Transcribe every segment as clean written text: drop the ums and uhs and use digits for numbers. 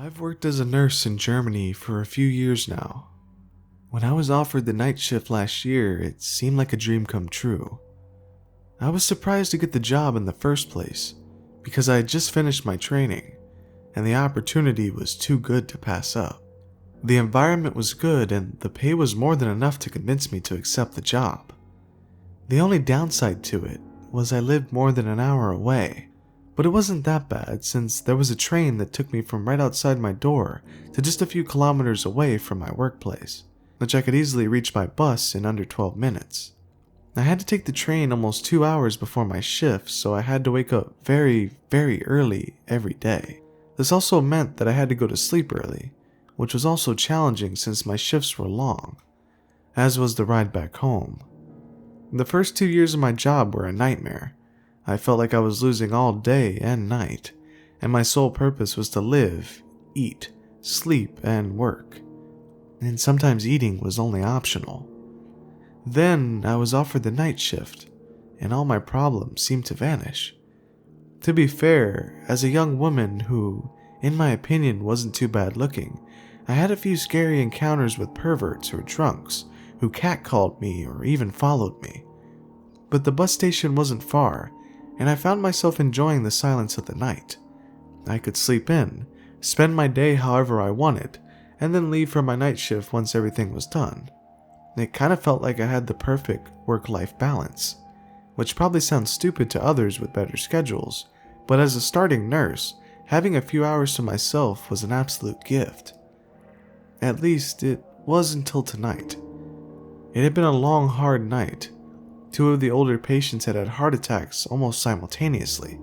I've worked as a nurse in Germany for a few years now. When I was offered the night shift last year, it seemed like a dream come true. I was surprised to get the job in the first place because I had just finished my training and the opportunity was too good to pass up. The environment was good and the pay was more than enough to convince me to accept the job. The only downside to it was I lived more than an hour away, but it wasn't that bad since there was a train that took me from right outside my door to just a few kilometers away from my workplace, which I could easily reach by bus in under 12 minutes. I had to take the train almost 2 hours before my shift, so I had to wake up very, very early every day. This also meant that I had to go to sleep early, which was also challenging since my shifts were long, as was the ride back home. The first 2 years of my job were a nightmare. I felt like I was losing all day and night, and my sole purpose was to live, eat, sleep, and work. And sometimes eating was only optional. Then I was offered the night shift, and all my problems seemed to vanish. To be fair, as a young woman who, in my opinion, wasn't too bad looking, I had a few scary encounters with perverts or drunks who catcalled me or even followed me. But the bus station wasn't far, and I found myself enjoying the silence of the night. I could sleep in, spend my day however I wanted, and then leave for my night shift once everything was done. It kind of felt like I had the perfect work-life balance, which probably sounds stupid to others with better schedules, but as a starting nurse, having a few hours to myself was an absolute gift. At least, it was until tonight. It had been a long, hard night. 2 of the older patients had had heart attacks almost simultaneously.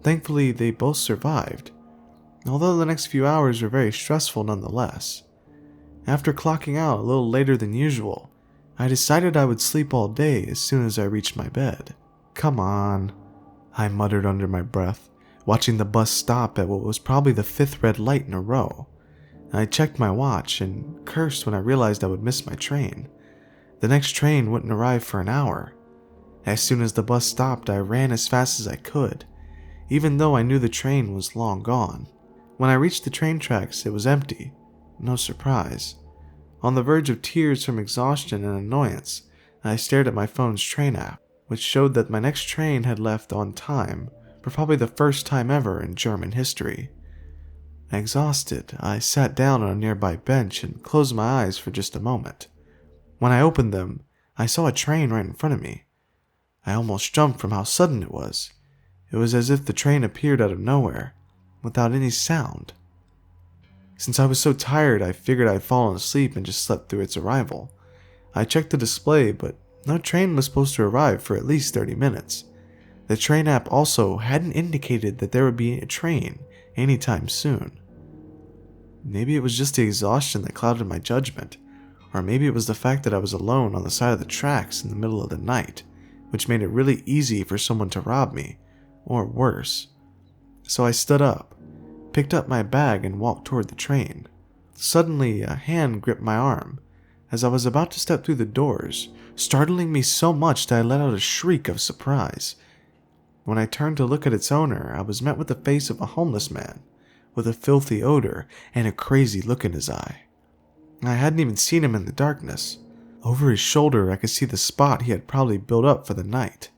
Thankfully, they both survived, although the next few hours were very stressful nonetheless. After clocking out a little later than usual, I decided I would sleep all day as soon as I reached my bed. "Come on," I muttered under my breath, watching the bus stop at what was probably the 5th red light in a row. I checked my watch and cursed when I realized I would miss my train. The next train wouldn't arrive for an hour. As soon as the bus stopped, I ran as fast as I could, even though I knew the train was long gone. When I reached the train tracks, it was empty. No surprise. On the verge of tears from exhaustion and annoyance, I stared at my phone's train app, which showed that my next train had left on time for probably the first time ever in German history. Exhausted, I sat down on a nearby bench and closed my eyes for just a moment. When I opened them, I saw a train right in front of me. I almost jumped from how sudden it was. It was as if the train appeared out of nowhere, without any sound. Since I was so tired, I figured I'd fallen asleep and just slept through its arrival. I checked the display, but no train was supposed to arrive for at least 30 minutes. The train app also hadn't indicated that there would be a train anytime soon. Maybe it was just the exhaustion that clouded my judgment, or maybe it was the fact that I was alone on the side of the tracks in the middle of the night, which made it really easy for someone to rob me, or worse. So I stood up, picked up my bag, and walked toward the train. Suddenly, a hand gripped my arm as I was about to step through the doors, startling me so much that I let out a shriek of surprise. When I turned to look at its owner, I was met with the face of a homeless man, with a filthy odor and a crazy look in his eye. I hadn't even seen him in the darkness. Over his shoulder, I could see the spot he had probably built up for the night.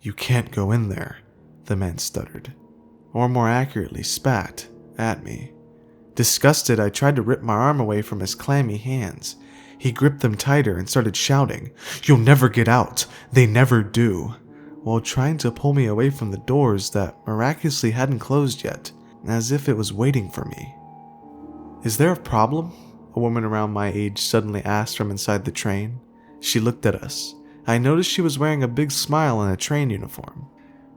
"You can't go in there," the man stuttered, or more accurately, spat at me. Disgusted, I tried to rip my arm away from his clammy hands. He gripped them tighter and started shouting, "You'll never get out! They never do!" while trying to pull me away from the doors that miraculously hadn't closed yet, as if it was waiting for me. "Is there a problem?" a woman around my age suddenly asked from inside the train. She looked at us. I noticed she was wearing a big smile and a train uniform.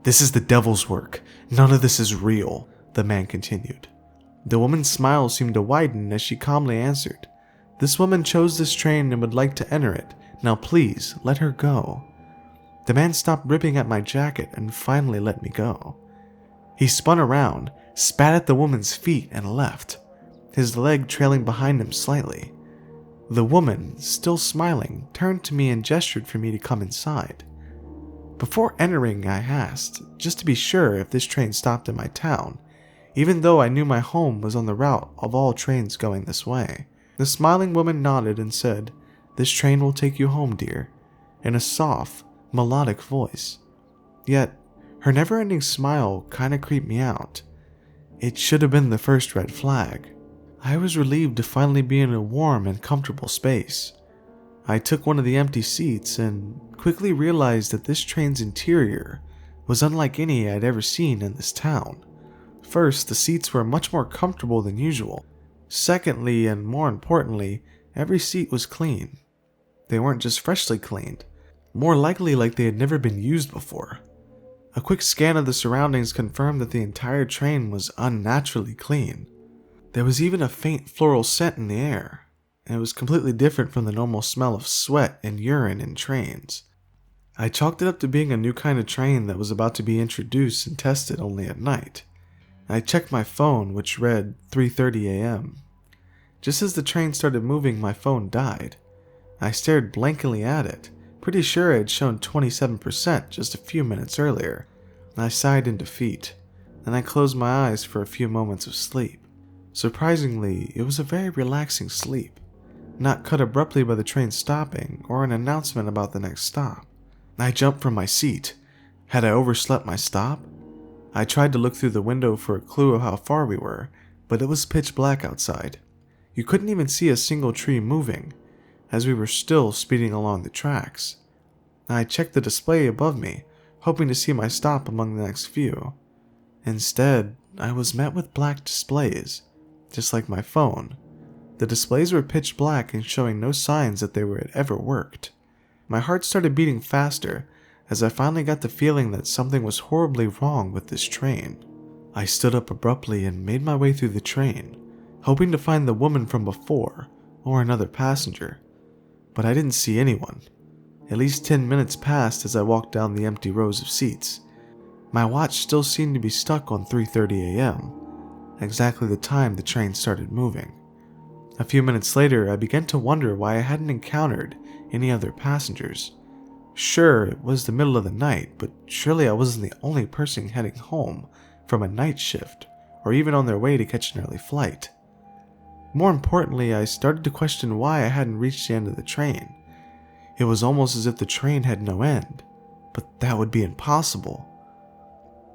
"This is the devil's work. None of this is real," the man continued. The woman's smile seemed to widen as she calmly answered, "This woman chose this train and would like to enter it. Now please, let her go." The man stopped ripping at my jacket and finally let me go. He spun around, spat at the woman's feet, and left, his leg trailing behind him slightly. The woman, still smiling, turned to me and gestured for me to come inside. Before entering, I asked, just to be sure, if this train stopped in my town, even though I knew my home was on the route of all trains going this way. The smiling woman nodded and said, "This train will take you home, dear," in a soft, melodic voice. Yet, her never-ending smile kinda creeped me out. It should have been the first red flag. I was relieved to finally be in a warm and comfortable space. I took one of the empty seats and quickly realized that this train's interior was unlike any I'd ever seen in this town. First, the seats were much more comfortable than usual. Secondly, and more importantly, every seat was clean. They weren't just freshly cleaned, more likely like they had never been used before. A quick scan of the surroundings confirmed that the entire train was unnaturally clean. There was even a faint floral scent in the air, and it was completely different from the normal smell of sweat and urine in trains. I chalked it up to being a new kind of train that was about to be introduced and tested only at night. I checked my phone, which read 3:30 a.m. Just as the train started moving, my phone died. I stared blankly at it, pretty sure it had shown 27% just a few minutes earlier. I sighed in defeat, then I closed my eyes for a few moments of sleep. Surprisingly, it was a very relaxing sleep, not cut abruptly by the train stopping or an announcement about the next stop. I jumped from my seat. Had I overslept my stop? I tried to look through the window for a clue of how far we were, but it was pitch black outside. You couldn't even see a single tree moving, as we were still speeding along the tracks. I checked the display above me, hoping to see my stop among the next few. Instead, I was met with black displays, just like my phone. The displays were pitch black and showing no signs that they had ever worked. My heart started beating faster as I finally got the feeling that something was horribly wrong with this train. I stood up abruptly and made my way through the train, hoping to find the woman from before or another passenger. But I didn't see anyone. At least 10 minutes passed as I walked down the empty rows of seats. My watch still seemed to be stuck on 3:30 a.m., exactly the time the train started moving. A few minutes later, I began to wonder why I hadn't encountered any other passengers. Sure, it was the middle of the night, but surely I wasn't the only person heading home from a night shift, or even on their way to catch an early flight. More importantly, I started to question why I hadn't reached the end of the train. It was almost as if the train had no end, but that would be impossible.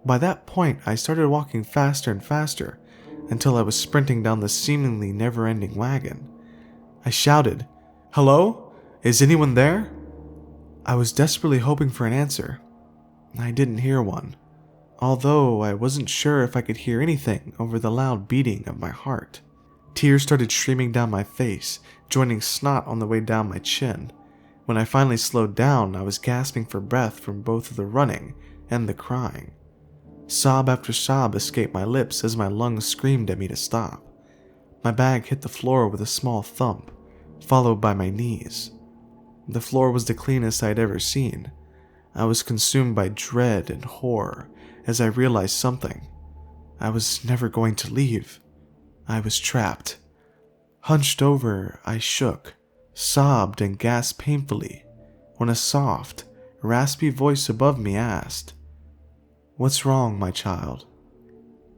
By that point, I started walking faster and faster, until I was sprinting down the seemingly never-ending wagon. I shouted, "Hello? Is anyone there?" I was desperately hoping for an answer. I didn't hear one, although I wasn't sure if I could hear anything over the loud beating of my heart. Tears started streaming down my face, joining snot on the way down my chin. When I finally slowed down, I was gasping for breath from both the running and the crying. Sob after sob escaped my lips as my lungs screamed at me to stop. My bag hit the floor with a small thump, followed by my knees. The floor was the cleanest I had ever seen. I was consumed by dread and horror as I realized something. I was never going to leave. I was trapped. Hunched over, I shook, sobbed, and gasped painfully when a soft, raspy voice above me asked, "What's wrong, my child?"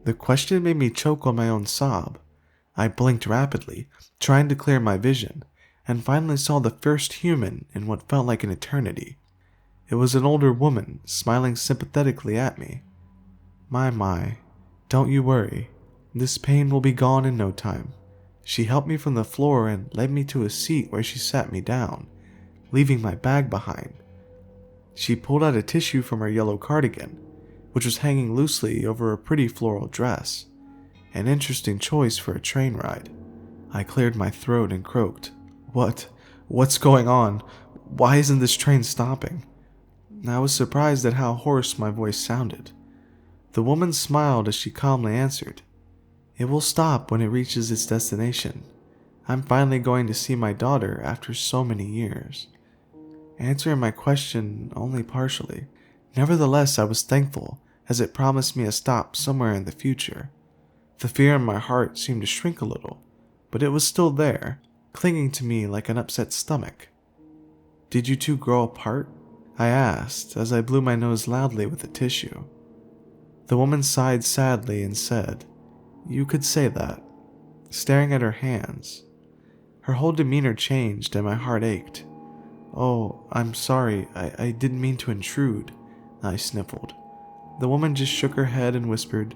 The question made me choke on my own sob. I blinked rapidly, trying to clear my vision, and finally saw the first human in what felt like an eternity. It was an older woman, smiling sympathetically at me. My, don't you worry. This pain will be gone in no time." She helped me from the floor and led me to a seat where she sat me down, leaving my bag behind. She pulled out a tissue from her yellow cardigan, which was hanging loosely over a pretty floral dress. An interesting choice for a train ride. I cleared my throat and croaked, What's going on? Why isn't this train stopping?" I was surprised at how hoarse my voice sounded. The woman smiled as she calmly answered, "It will stop when it reaches its destination. I'm finally going to see my daughter after so many years." Answering my question only partially. Nevertheless, I was thankful, as it promised me a stop somewhere in the future. The fear in my heart seemed to shrink a little, but it was still there, clinging to me like an upset stomach. "Did you two grow apart?" I asked as I blew my nose loudly with the tissue. The woman sighed sadly and said, You could say that. Staring at her hands. Her whole demeanor changed and my heart ached. "Oh, I'm sorry. I didn't mean to intrude," I sniffled. The woman just shook her head and whispered,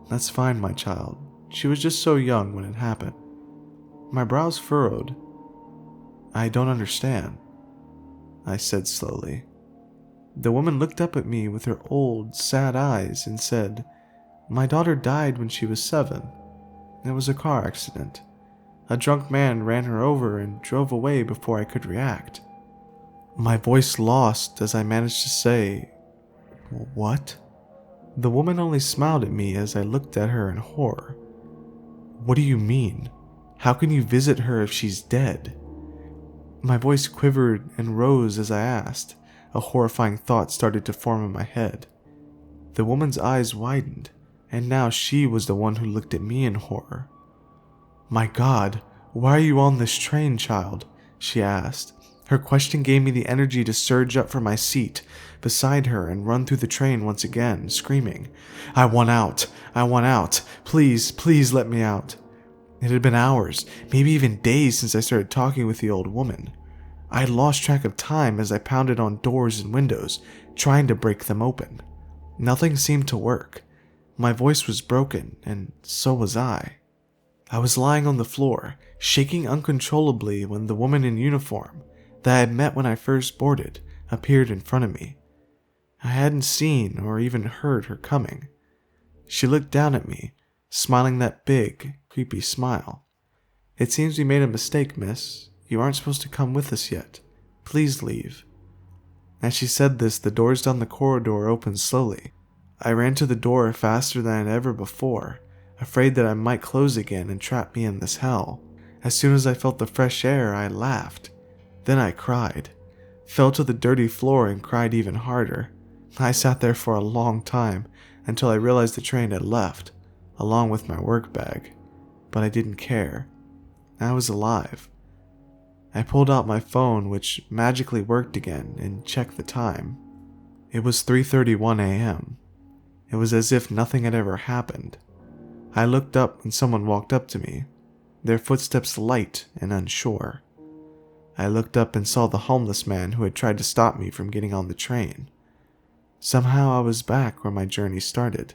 "That's fine, my child. She was just so young when it happened." My brows furrowed. "I don't understand," I said slowly. The woman looked up at me with her old, sad eyes and said, "My daughter died when she was 7. It was a car accident. A drunk man ran her over and drove away before I could react." My voice lost as I managed to say, "What?" The woman only smiled at me as I looked at her in horror. "What do you mean? How can you visit her if she's dead?" My voice quivered and rose as I asked. A horrifying thought started to form in my head. The woman's eyes widened, and now she was the one who looked at me in horror. "My God, why are you on this train, child?" she asked. Her question gave me the energy to surge up from my seat beside her and run through the train once again, screaming, "I want out! I want out! Please, please let me out!" It had been hours, maybe even days since I started talking with the old woman. I had lost track of time as I pounded on doors and windows, trying to break them open. Nothing seemed to work. My voice was broken, and so was I. I was lying on the floor, shaking uncontrollably when the woman in uniform that I had met when I first boarded appeared in front of me. I hadn't seen or even heard her coming. She looked down at me, smiling that big, creepy smile. "It seems we made a mistake, miss. You aren't supposed to come with us yet. Please leave." As she said this, the doors down the corridor opened slowly. I ran to the door faster than I had ever before, afraid that I might close again and trap me in this hell. As soon as I felt the fresh air, I laughed. Then I cried, fell to the dirty floor and cried even harder. I sat there for a long time until I realized the train had left, along with my work bag. But I didn't care. I was alive. I pulled out my phone, which magically worked again, and checked the time. It was 3:31 a.m. It was as if nothing had ever happened. I looked up and someone walked up to me, their footsteps light and unsure. I looked up and saw the homeless man who had tried to stop me from getting on the train. Somehow I was back where my journey started.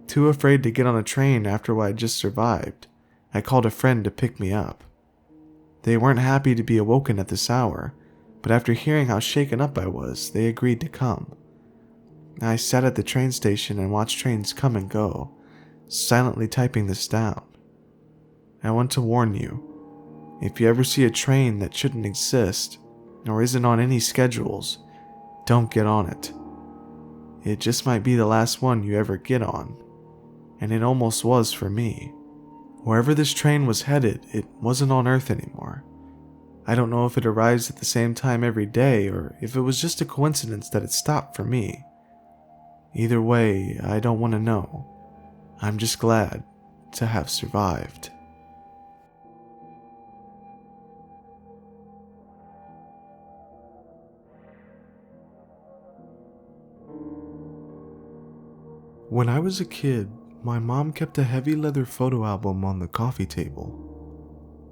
Too afraid to get on a train after what I just survived, I called a friend to pick me up. They weren't happy to be awoken at this hour, but after hearing how shaken up I was, they agreed to come. I sat at the train station and watched trains come and go, silently typing this down. I want to warn you, if you ever see a train that shouldn't exist, or isn't on any schedules, don't get on it. It just might be the last one you ever get on, and it almost was for me. Wherever this train was headed, it wasn't on Earth anymore. I don't know if it arrives at the same time every day or if it was just a coincidence that it stopped for me. Either way, I don't want to know. I'm just glad to have survived. When I was a kid, my mom kept a heavy leather photo album on the coffee table.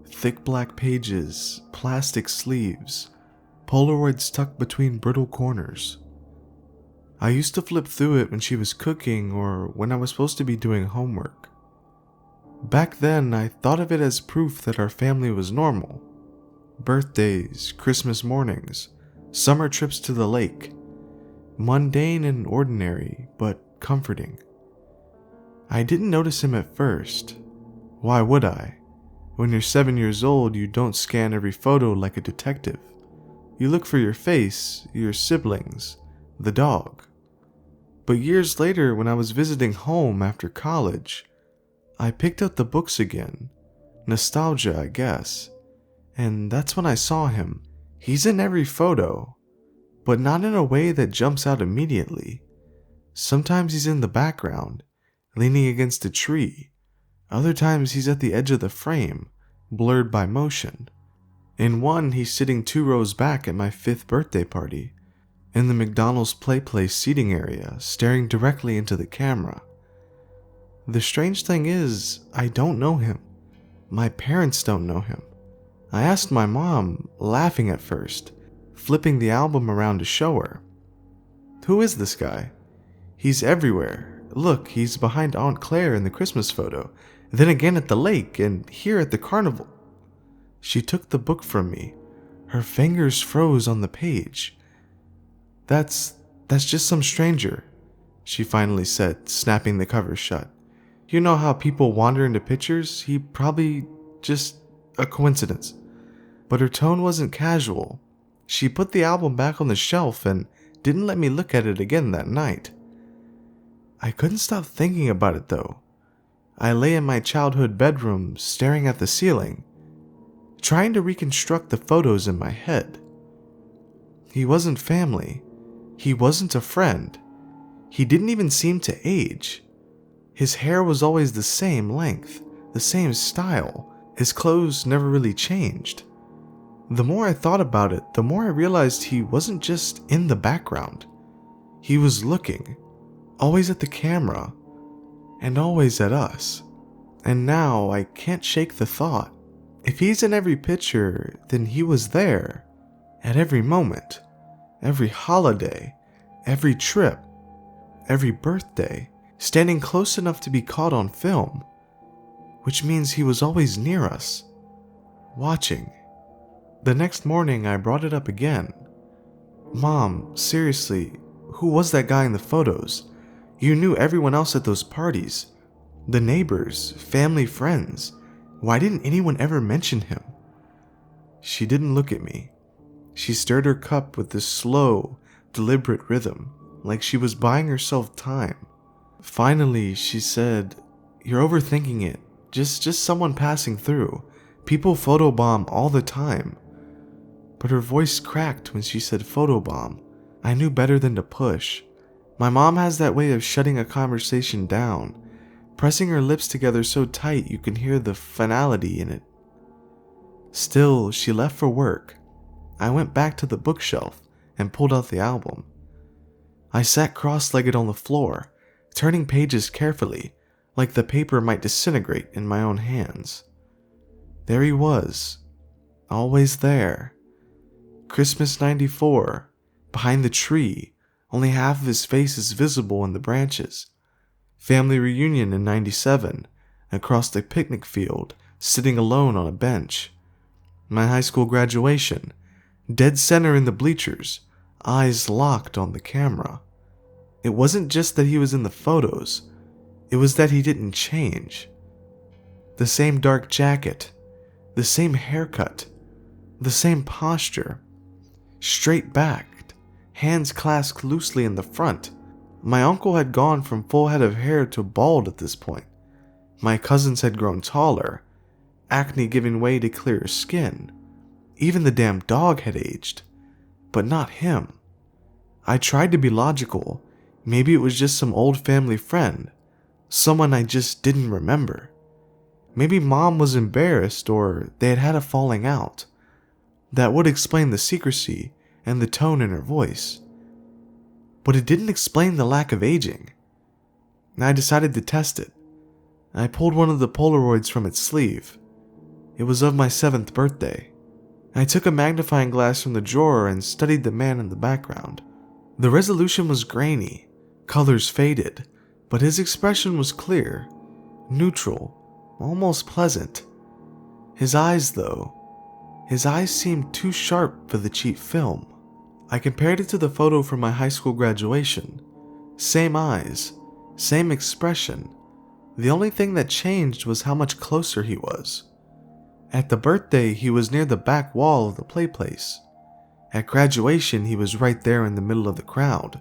Thick black pages, plastic sleeves, Polaroids tucked between brittle corners. I used to flip through it when she was cooking or when I was supposed to be doing homework. Back then, I thought of it as proof that our family was normal. Birthdays, Christmas mornings, summer trips to the lake. Mundane and ordinary, but comforting. I didn't notice him at first. Why would I? When you're 7 years old, you don't scan every photo like a detective. You look for your face, your siblings, the dog. But years later, when I was visiting home after college, I picked up the books again. Nostalgia, I guess. And that's when I saw him. He's in every photo, but not in a way that jumps out immediately. Sometimes he's in the background, leaning against a tree. Other times he's at the edge of the frame, blurred by motion. In one, he's sitting 2 rows back at my 5th birthday party, in the McDonald's Play Place seating area, staring directly into the camera. The strange thing is, I don't know him. My parents don't know him. I asked my mom, laughing at first, flipping the album around to show her. Who is this guy? He's everywhere. Look, he's behind Aunt Claire in the Christmas photo, then again at the lake, and here at the carnival. She took the book from me. Her fingers froze on the page. That's just some stranger, she finally said, snapping the cover shut. You know how people wander into pictures? He probably just a coincidence. But her tone wasn't casual. She put the album back on the shelf and didn't let me look at it again that night. I couldn't stop thinking about it though. I lay in my childhood bedroom, staring at the ceiling, trying to reconstruct the photos in my head. He wasn't family. He wasn't a friend. He didn't even seem to age. His hair was always the same length, the same style. His clothes never really changed. The more I thought about it, the more I realized he wasn't just in the background. He was looking, always at the camera, and always at us. And now I can't shake the thought. If he's in every picture, then he was there, at every moment, every holiday, every trip, every birthday, standing close enough to be caught on film, which means he was always near us, watching. The next morning, I brought it up again. Mom, seriously, who was that guy in the photos? You knew everyone else at those parties. The neighbors, family, friends. Why didn't anyone ever mention him? She didn't look at me. She stirred her cup with this slow, deliberate rhythm, like she was buying herself time. Finally, she said, "You're overthinking it. Just someone passing through. People photobomb all the time." But her voice cracked when she said photobomb. I knew better than to push. My mom has that way of shutting a conversation down, pressing her lips together so tight you can hear the finality in it. Still, she left for work. I went back to the bookshelf and pulled out the album. I sat cross-legged on the floor, turning pages carefully, like the paper might disintegrate in my own hands. There he was, always there. Christmas '94, behind the tree, only half of his face is visible in the branches. Family reunion in '97, across the picnic field, sitting alone on a bench. My high school graduation, dead center in the bleachers, eyes locked on the camera. It wasn't just that he was in the photos, it was that he didn't change. The same dark jacket, the same haircut, the same posture, straight-backed, hands clasped loosely in the front. My uncle had gone from full head of hair to bald at this point. My cousins had grown taller, acne giving way to clearer skin. Even the damn dog had aged, but not him. I tried to be logical. Maybe it was just some old family friend, someone I just didn't remember. Maybe Mom was embarrassed or they had had a falling out. That would explain the secrecy and the tone in her voice. But it didn't explain the lack of aging. I decided to test it. I pulled one of the Polaroids from its sleeve. It was of my 7th birthday. I took a magnifying glass from the drawer and studied the man in the background. The resolution was grainy, colors faded, but his expression was clear, neutral, almost pleasant. His eyes, though, his eyes seemed too sharp for the cheap film. I compared it to the photo from my high school graduation. Same eyes, same expression. The only thing that changed was how much closer he was. At the birthday, he was near the back wall of the play place. At graduation, he was right there in the middle of the crowd.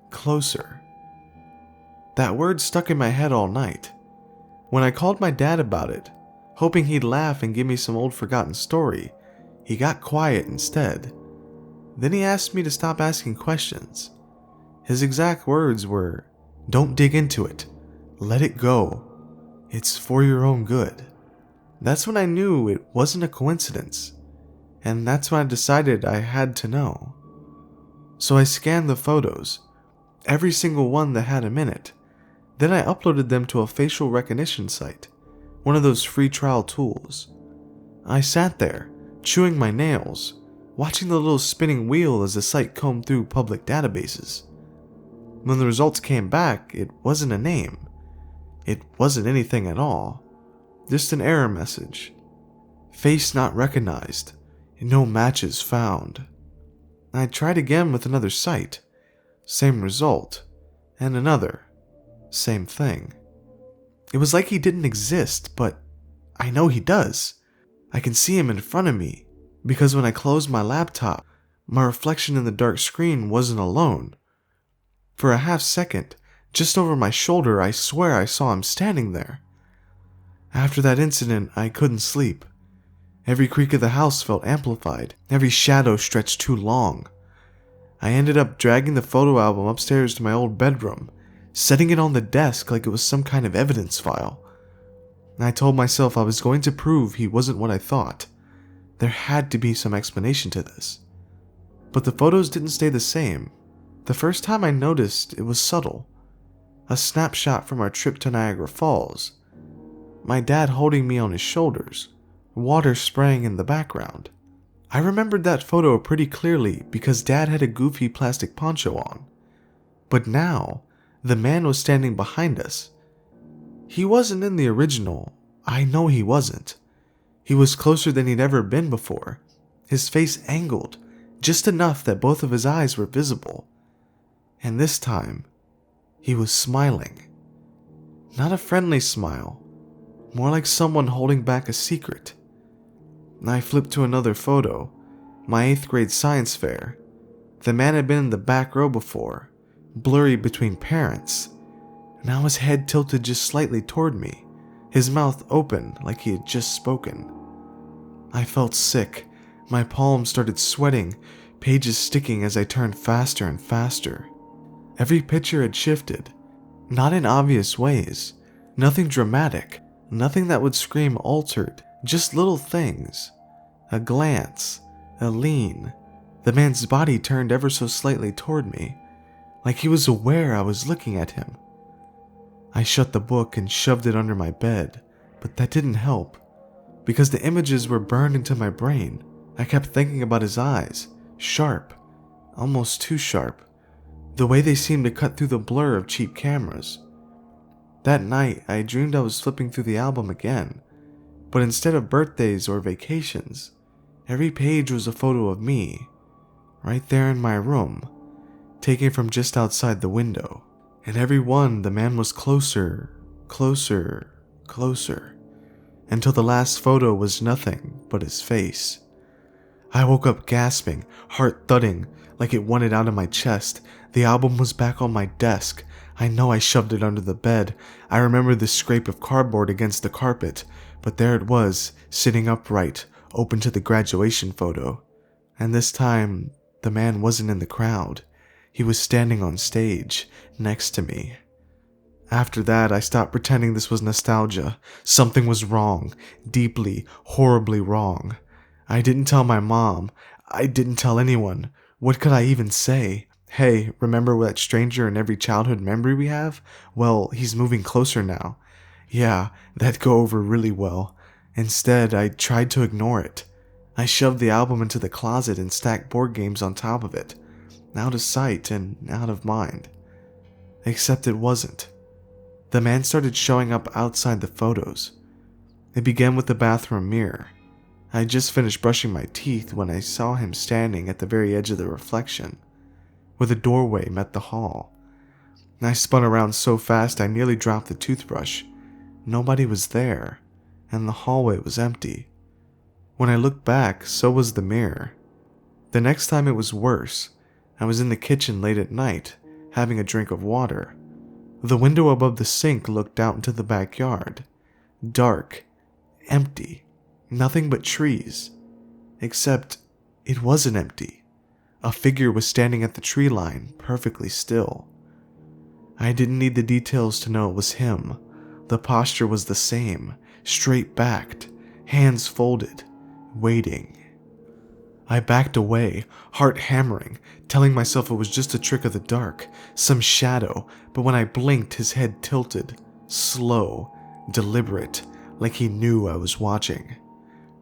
Closer. That word stuck in my head all night. When I called my dad about it, hoping he'd laugh and give me some old forgotten story, he got quiet instead. Then he asked me to stop asking questions. His exact words were, "Don't dig into it. Let it go. It's for your own good." That's when I knew it wasn't a coincidence, and that's when I decided I had to know. So I scanned the photos, every single one that had him in it, Then I uploaded them to a facial recognition site, one of those free trial tools. I sat there, chewing my nails, watching the little spinning wheel as the site combed through public databases. When the results came back, it wasn't a name. It wasn't anything at all. Just an error message. Face not recognized. No matches found. I tried again with another site. Same result. And another. Same thing. It was like he didn't exist, but I know he does. I can see him in front of me, because when I closed my laptop, my reflection in the dark screen wasn't alone. For a half second, just over my shoulder, I swear I saw him standing there. After that incident, I couldn't sleep. Every creak of the house felt amplified. Every shadow stretched too long. I ended up dragging the photo album upstairs to my old bedroom, setting it on the desk like it was some kind of evidence file. I told myself I was going to prove he wasn't what I thought. There had to be some explanation to this. But the photos didn't stay the same. The first time I noticed, it was subtle. A snapshot from our trip to Niagara Falls. My dad holding me on his shoulders, water spraying in the background. I remembered that photo pretty clearly because Dad had a goofy plastic poncho on. But now, the man was standing behind us. He wasn't in the original. I know he wasn't. He was closer than he'd ever been before, his face angled, just enough that both of his eyes were visible. And this time, he was smiling. Not a friendly smile, more like someone holding back a secret. I flipped to another photo, my 8th grade science fair. The man had been in the back row before, blurry between parents. Now his head tilted just slightly toward me, his mouth open like he had just spoken. I felt sick. My palms started sweating, pages sticking as I turned faster and faster. Every picture had shifted, not in obvious ways, nothing dramatic, nothing that would scream altered, just little things. A glance, a lean. The man's body turned ever so slightly toward me, like he was aware I was looking at him. I shut the book and shoved it under my bed, but that didn't help. Because the images were burned into my brain, I kept thinking about his eyes, sharp, almost too sharp, the way they seemed to cut through the blur of cheap cameras. That night, I dreamed I was flipping through the album again, but instead of birthdays or vacations, every page was a photo of me, right there in my room, taken from just outside the window. And every one, the man was closer, closer, closer, until the last photo was nothing but his face. I woke up gasping, heart thudding, like it wanted out of my chest. The album was back on my desk. I know I shoved it under the bed. I remember the scrape of cardboard against the carpet, but there it was, sitting upright, open to the graduation photo. And this time, the man wasn't in the crowd. He was standing on stage, next to me. After that, I stopped pretending this was nostalgia. Something was wrong, deeply, horribly wrong. I didn't tell my mom. I didn't tell anyone. What could I even say? Hey, remember that stranger in every childhood memory we have? Well, he's moving closer now. Yeah, that'd go over really well. Instead, I tried to ignore it. I shoved the album into the closet and stacked board games on top of it. Out of sight and out of mind. Except it wasn't. The man started showing up outside the photos. It began with the bathroom mirror. I had just finished brushing my teeth when I saw him standing at the very edge of the reflection, where the doorway met the hall. I spun around so fast I nearly dropped the toothbrush. Nobody was there, and the hallway was empty. When I looked back, so was the mirror. The next time it was worse. I was in the kitchen late at night, having a drink of water. The window above the sink looked out into the backyard. Dark, empty, nothing but trees. Except, it wasn't empty. A figure was standing at the tree line, perfectly still. I didn't need the details to know it was him. The posture was the same, straight-backed, hands folded, waiting. I backed away, heart hammering, telling myself it was just a trick of the dark, some shadow, but when I blinked, his head tilted, slow, deliberate, like he knew I was watching.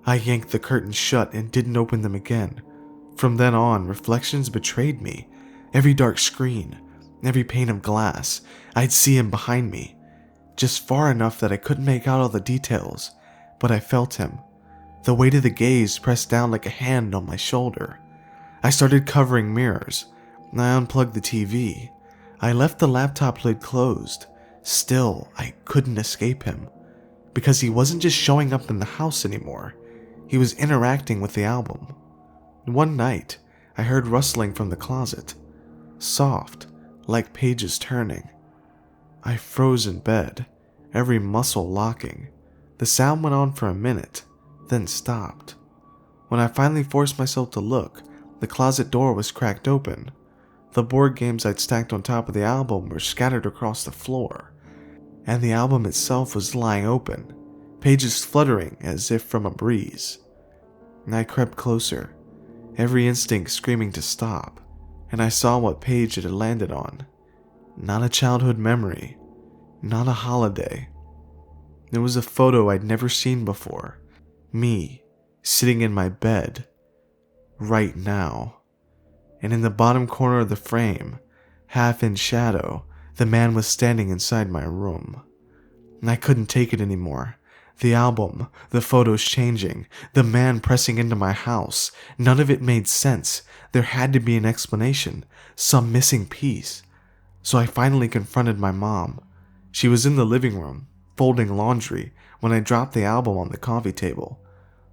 I yanked the curtains shut and didn't open them again. From then on, reflections betrayed me. Every dark screen, every pane of glass, I'd see him behind me. Just far enough that I couldn't make out all the details, but I felt him. The weight of the gaze pressed down like a hand on my shoulder. I started covering mirrors. I unplugged the TV. I left the laptop lid closed. Still, I couldn't escape him. Because he wasn't just showing up in the house anymore. He was interacting with the album. One night, I heard rustling from the closet. Soft, like pages turning. I froze in bed, every muscle locking. The sound went on for a minute, then stopped. When I finally forced myself to look, the closet door was cracked open. The board games I'd stacked on top of the album were scattered across the floor, and the album itself was lying open, pages fluttering as if from a breeze. I crept closer, every instinct screaming to stop, and I saw what page it had landed on. Not a childhood memory, not a holiday. It was a photo I'd never seen before. Me, sitting in my bed, right now. And in the bottom corner of the frame, half in shadow, the man was standing inside my room. I couldn't take it anymore. The album, the photos changing, the man pressing into my house. None of it made sense. There had to be an explanation, some missing piece. So I finally confronted my mom. She was in the living room, folding laundry, when I dropped the album on the coffee table.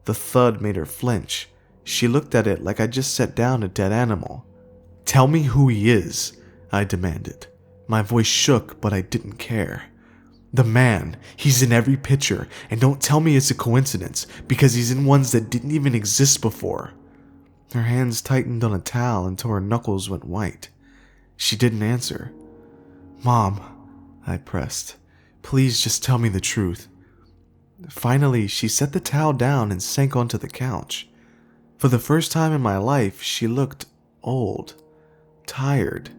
The thud made her flinch. She looked at it like I just set down a dead animal. "Tell me who he is," I demanded. My voice shook, but I didn't care. "The man, he's in every picture, and don't tell me it's a coincidence, because he's in ones that didn't even exist before." Her hands tightened on a towel until her knuckles went white. She didn't answer. "Mom," I pressed, "please just tell me the truth." Finally, she set the towel down and sank onto the couch. For the first time in my life, she looked old, tired,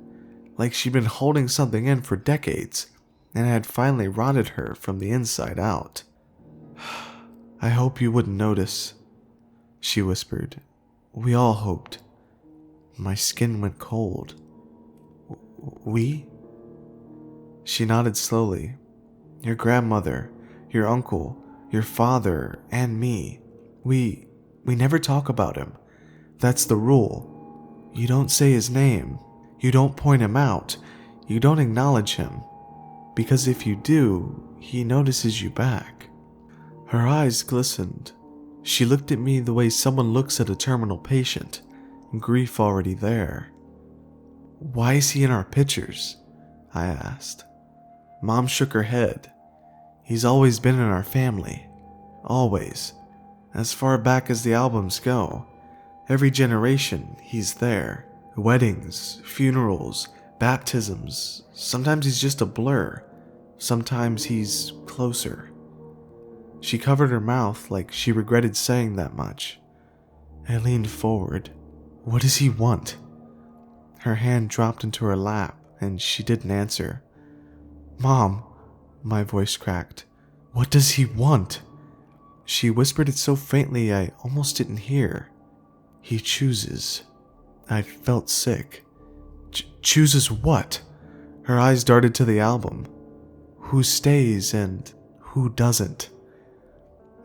like she'd been holding something in for decades, and it had finally rotted her from the inside out. "I hope you wouldn't notice," she whispered. "We all hoped." My skin went cold. "We?" She nodded slowly. "Your grandmother, your uncle, your father, and me. We never talk about him. That's the rule. You don't say his name. You don't point him out. You don't acknowledge him. Because if you do, he notices you back." Her eyes glistened. She looked at me the way someone looks at a terminal patient, grief already there. "Why is he in our pictures?" I asked. Mom shook her head. "He's always been in our family. Always. As far back as the albums go. Every generation, he's there. Weddings, funerals, baptisms. Sometimes he's just a blur. Sometimes he's closer." She covered her mouth like she regretted saying that much. I leaned forward. "What does he want?" Her hand dropped into her lap, and she didn't answer. "Mom," my voice cracked. "What does he want?" She whispered it so faintly I almost didn't hear. "He chooses." I felt sick. Chooses what? Her eyes darted to the album. Who stays and who doesn't?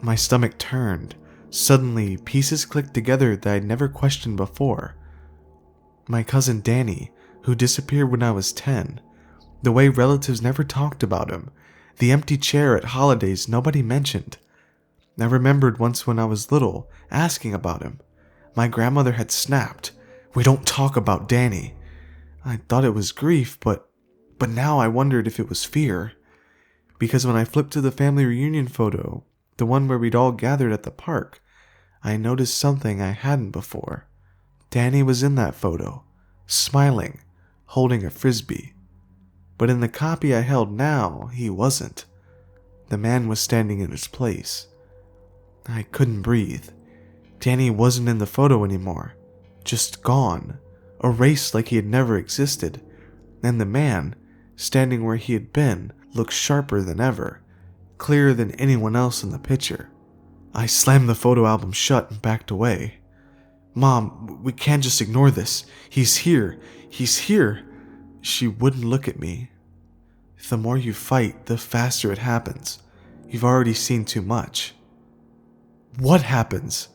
My stomach turned. Suddenly, pieces clicked together that I'd never questioned before. My cousin Danny, who disappeared when I was 10. The way relatives never talked about him. The empty chair at holidays nobody mentioned. I remembered once when I was little, asking about him. My grandmother had snapped, "We don't talk about Danny." I thought it was grief, but now I wondered if it was fear. Because when I flipped to the family reunion photo, the one where we'd all gathered at the park, I noticed something I hadn't before. Danny was in that photo, smiling, holding a frisbee. But in the copy I held now, he wasn't. The man was standing in his place. I couldn't breathe. Danny wasn't in the photo anymore, just gone, erased like he had never existed, and the man, standing where he had been, looked sharper than ever, clearer than anyone else in the picture. I slammed the photo album shut and backed away. "Mom, we can't just ignore this. He's here. He's here." She wouldn't look at me. "The more you fight, the faster it happens. You've already seen too much." "What happens?"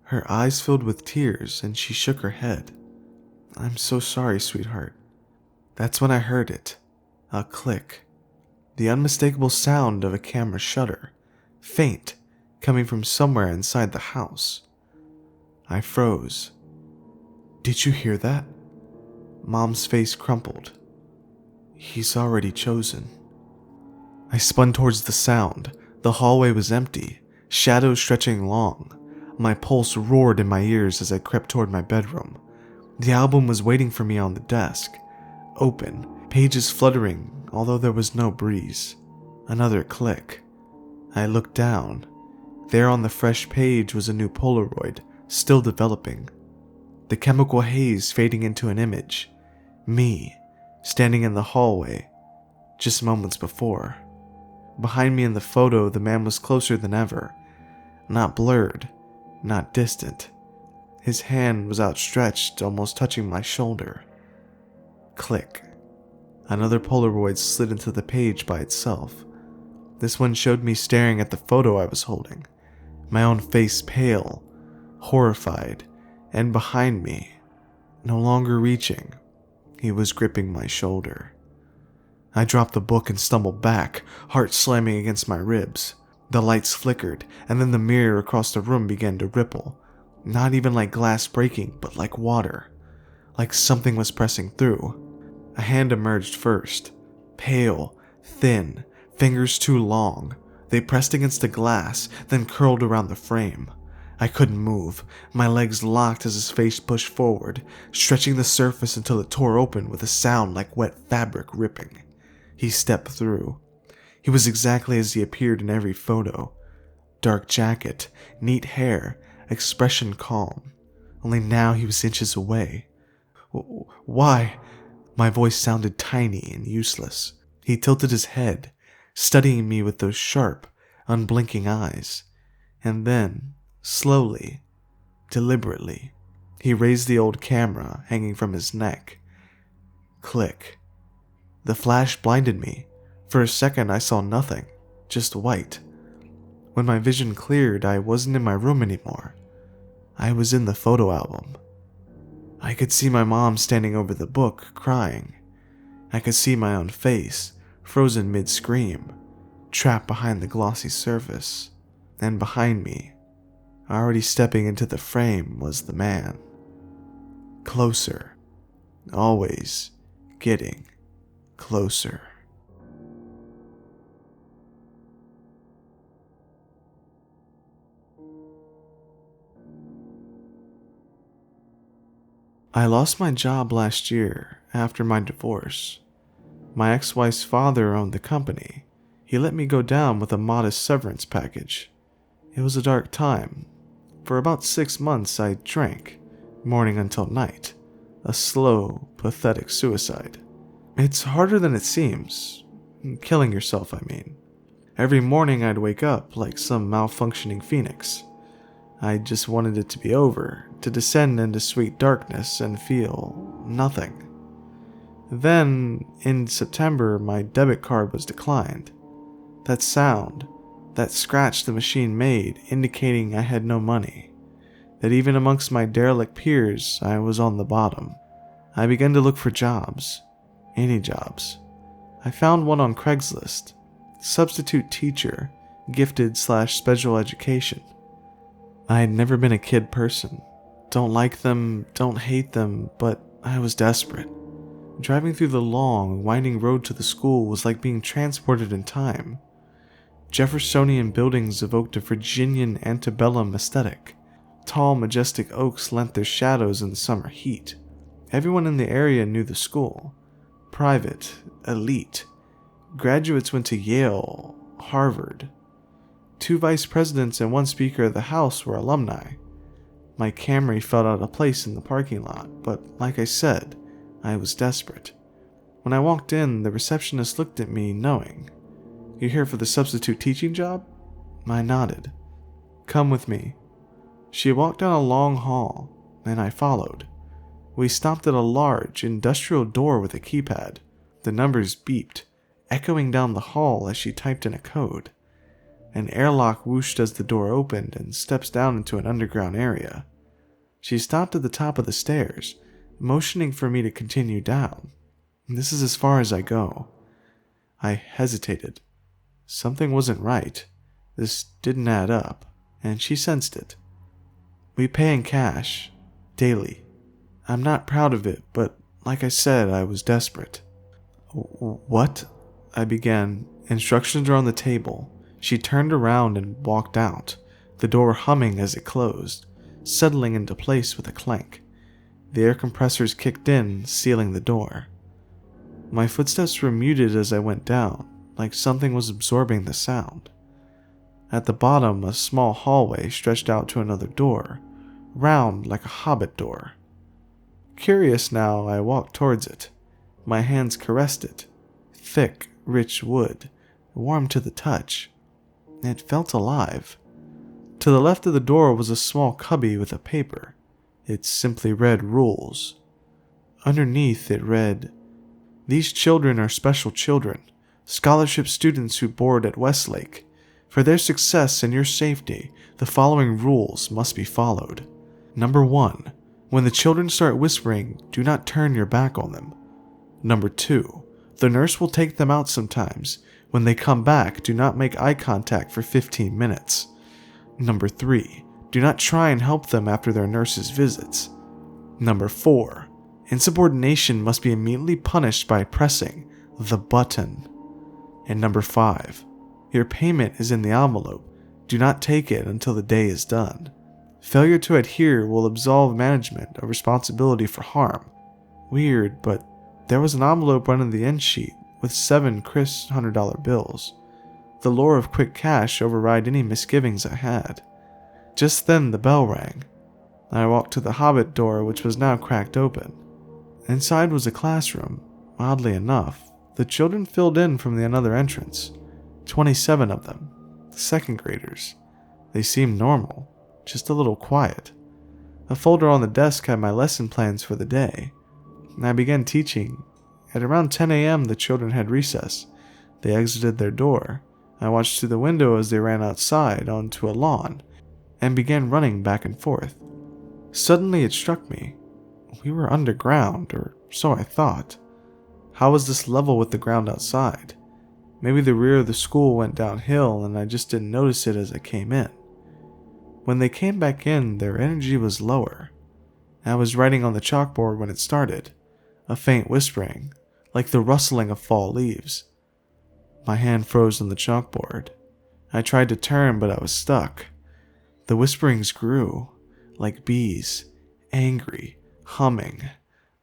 Her eyes filled with tears and she shook her head. "I'm so sorry, sweetheart." That's when I heard it. A click. The unmistakable sound of a camera shutter. Faint, coming from somewhere inside the house. I froze. "Did you hear that?" Mom's face crumpled. "He's already chosen." I spun towards the sound. The hallway was empty, shadows stretching long. My pulse roared in my ears as I crept toward my bedroom. The album was waiting for me on the desk. Open, pages fluttering, although there was no breeze. Another click. I looked down. There on the fresh page was a new Polaroid, still developing. The chemical haze fading into an image. Me, standing in the hallway, just moments before. Behind me in the photo, the man was closer than ever. Not blurred, not distant. His hand was outstretched, almost touching my shoulder. Click. Another Polaroid slid into the page by itself. This one showed me staring at the photo I was holding, my own face pale, horrified, and behind me, no longer reaching, he was gripping my shoulder. I dropped the book and stumbled back, heart slamming against my ribs. The lights flickered, and then the mirror across the room began to ripple, not even like glass breaking, but like water, like something was pressing through. A hand emerged first, pale, thin, fingers too long. They pressed against the glass, then curled around the frame. I couldn't move. My legs locked as his face pushed forward, stretching the surface until it tore open with a sound like wet fabric ripping. He stepped through. He was exactly as he appeared in every photo. Dark jacket, neat hair, expression calm. Only now he was inches away. "Why?" My voice sounded tiny and useless. He tilted his head, studying me with those sharp, unblinking eyes. And then, slowly, deliberately, he raised the old camera hanging from his neck. Click. The flash blinded me. For a second I saw nothing, just white. When my vision cleared, I wasn't in my room anymore. I was in the photo album. I could see my mom standing over the book, crying. I could see my own face, frozen mid-scream, trapped behind the glossy surface. And behind me, already stepping into the frame, was the man. Closer. Always getting closer. I lost my job last year after my divorce. My ex-wife's father owned the company. He let me go down with a modest severance package. It was a dark time. For about 6 months I drank, morning until night. A slow, pathetic suicide. It's harder than it seems. Killing yourself, I mean. Every morning I'd wake up like some malfunctioning phoenix. I just wanted it to be over, to descend into sweet darkness and feel nothing. Then, in September, my debit card was declined. That sound, that scratch the machine made, indicating I had no money. That even amongst my derelict peers, I was on the bottom. I began to look for jobs. Any jobs. I found one on Craigslist. Substitute teacher, gifted/special education. I had never been a kid person. Don't like them, don't hate them, but I was desperate. Driving through the long, winding road to the school was like being transported in time. Jeffersonian buildings evoked a Virginian antebellum aesthetic. Tall, majestic oaks lent their shadows in the summer heat. Everyone in the area knew the school. Private, elite. Graduates went to Yale, Harvard. 2 vice presidents and 1 speaker of the House were alumni. My Camry felt out of place in the parking lot, but like I said, I was desperate. When I walked in, the receptionist looked at me knowing. "You here for the substitute teaching job?" I nodded. "Come with me." She walked down a long hall, and I followed. We stopped at a large, industrial door with a keypad. The numbers beeped, echoing down the hall as she typed in a code. An airlock whooshed as the door opened and steps down into an underground area. She stopped at the top of the stairs, motioning for me to continue down. "This is as far as I go." I hesitated. Something wasn't right. This didn't add up, and she sensed it. "We pay in cash, daily. I'm not proud of it, but like I said, I was desperate." "What?" I began. "Instructions are on the table." She turned around and walked out, the door humming as it closed, settling into place with a clank. The air compressors kicked in, sealing the door. My footsteps were muted as I went down, like something was absorbing the sound. At the bottom, a small hallway stretched out to another door, round like a hobbit door. Curious now, I walked towards it. My hands caressed it. Thick, rich wood, warm to the touch. It felt alive. To the left of the door was a small cubby with a paper. It simply read rules. Underneath it read, "These children are special children, scholarship students who board at Westlake. For their success and your safety, the following rules must be followed. Number 1. When the children start whispering, do not turn your back on them. Number 2. The nurse will take them out sometimes. When they come back, do not make eye contact for 15 minutes. Number 3. Do not try and help them after their nurse's visits. Number 4. Insubordination must be immediately punished by pressing the button. And number 5. Your payment is in the envelope. Do not take it until the day is done. Failure to adhere will absolve management of responsibility for harm." Weird, but there was an envelope under the end sheet with 7 crisp $100 bills. The lure of quick cash override any misgivings I had. Just then the bell rang. I walked to the hobbit door, which was now cracked open. Inside was a classroom. Oddly enough, the children filled in from the another entrance. 27 of them. Second graders. They seemed normal, just a little quiet. A folder on the desk had my lesson plans for the day. I began teaching. At around 10 a.m. the children had recess. They exited their door. I watched through the window as they ran outside onto a lawn and began running back and forth. Suddenly it struck me. We were underground, or so I thought. How was this level with the ground outside? Maybe the rear of the school went downhill and I just didn't notice it as I came in. When they came back in, their energy was lower. I was writing on the chalkboard when it started, a faint whispering, like the rustling of fall leaves. My hand froze on the chalkboard. I tried to turn, but I was stuck. The whisperings grew, like bees, angry, humming.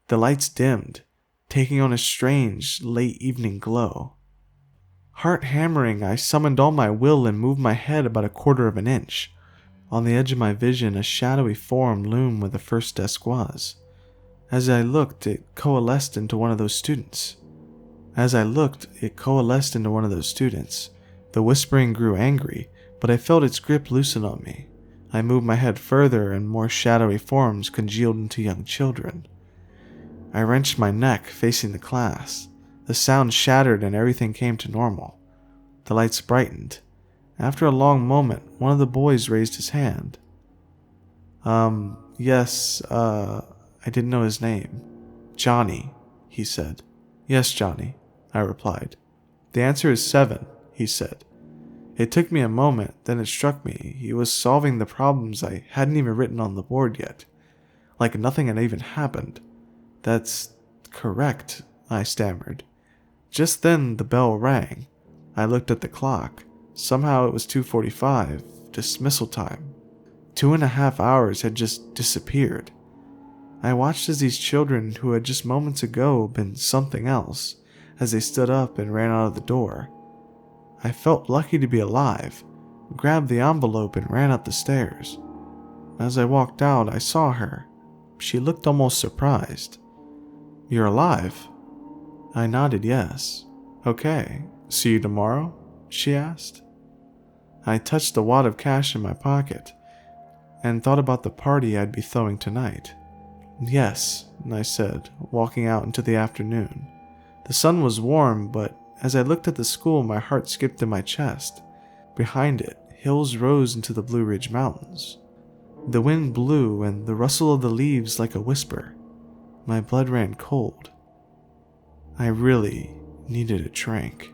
The lights dimmed, taking on a strange, late evening glow. Heart hammering, I summoned all my will and moved my head about a quarter of an inch. On the edge of my vision, a shadowy form loomed where the first desk was. As I looked, it coalesced into one of those students. The whispering grew angry, but I felt its grip loosen on me. I moved my head further, and more shadowy forms congealed into young children. I wrenched my neck, facing the class. The sound shattered and everything came to normal. The lights brightened. After a long moment, one of the boys raised his hand. Yes, I didn't know his name. Johnny, he said. Yes, Johnny, I replied. The answer is 7, he said. It took me a moment, then it struck me. He was solving the problems I hadn't even written on the board yet. Like nothing had even happened. That's correct, I stammered. Just then the bell rang. I looked at the clock. Somehow it was 2:45, dismissal time. 2.5 hours had just disappeared. I watched as these children, who had just moments ago been something else, as they stood up and ran out of the door. I felt lucky to be alive, grabbed the envelope and ran up the stairs. As I walked out, I saw her. She looked almost surprised. "You're alive?" I nodded yes. "Okay, see you tomorrow?" she asked. I touched the wad of cash in my pocket and thought about the party I'd be throwing tonight. "Yes," I said, walking out into the afternoon. The sun was warm, but as I looked at the school, my heart skipped in my chest. Behind it, hills rose into the Blue Ridge Mountains. The wind blew, and the rustle of the leaves like a whisper. My blood ran cold. I really needed a drink.